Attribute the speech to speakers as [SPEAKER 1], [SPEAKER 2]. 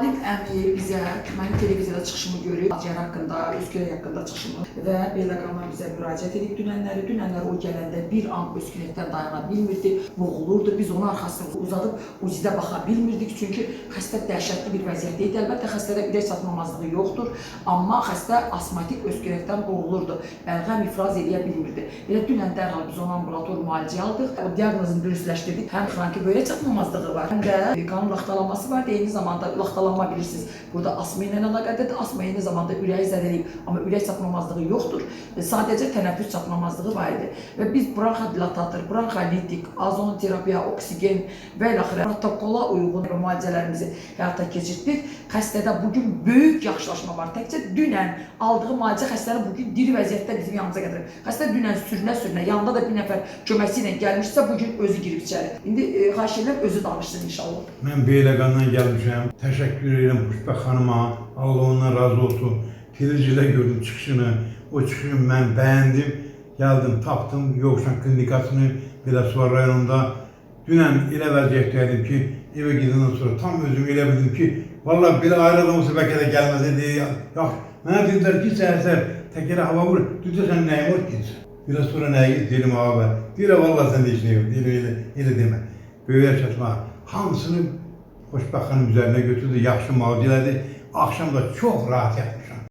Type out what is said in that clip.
[SPEAKER 1] Əmi bizə, mənim televiziyada çıxışımı görüb, Hacıyan haqqında, Özkürək haqqında çıxışımı və belə qanunla bizə müraciət edib dünənləri. Dünənlər o gələndə bir an Özkürəkdən dayana bilmirdi, boğulurdu. Biz onun arxasını uzadıb uzidə baxa bilmirdik. Çünki xəstə dəhşətli bir vəziyyətdə idi. Əlbəttə xəstədə ürək çatmamazlığı yoxdur, amma xəstə asmatik Özkürəkdən boğulurdu. Bəlğəm ifraz edə bilmirdi. Elə dünən dərhal biz onu ambulator müalicə aldıq. O diaqnozunu dürüstləşdirdik. Həm xroniki böyrək çatmamazlığı var, həm də qanun laxtalanması var. Eyni zamanda laxtalanma bilirsiniz, burada asma ilə əlaqəlidir. Asma eyni zamanda ürəyi zədələyib, amma ürək çatmamazlığı yoxdur. Sadəcə tənəffüs çatmamazlığı var idi. Və biz bronxodilatator, bronxolitik, azon terapiya, oksigen və ilaxırə protokola uyğun müalicələrimizi həyata keçirtdik. Xəstədə bugün böyük yaxşılaşma var. Təkcə dünən aldığı müalicə xəstəni bugün diri vəziyyətdə bizim yanımıza gətirib. Xəstə dünən sürünə-sürünə, yanında da bir nəfər köməkçi ilə gəlmişsə, bugün özü girib içəri. İndi xahiş edirəm, özü danışsın inşallah.
[SPEAKER 2] Mən Beyləqandan gəlmişəm. Təşəkkür edirəm Xoşbəxt xanıma. Allah ondan razı olsun. Televizyada gördüm çıxışını. O çıxışı mən bəyəndim. Gəldim, tapdım Yoxuşan klinikasını Biləsuvar rayonunda. Dünən elə vəziyyətdəydim ki, evə gedəndən sonra tam özümü elə bildim ki, vallahi belə ayrı adam olsa bəlkə də gəlməz idi. Yaxşı, mənə dedilər ki, səhər təkərə hava vur, düzdür sən nəyin var gedirsən? Biraz sonra nəyə git, dedim abi. Deyirəm, vallahi səndə heç nə yox, deyirəm, elə demə. Böyük yaşatma, hamısını Xoşbəxt xanım üzərinə götürdü, yaxşı müalicə elədi. Axşam da çox rahat yatmışam.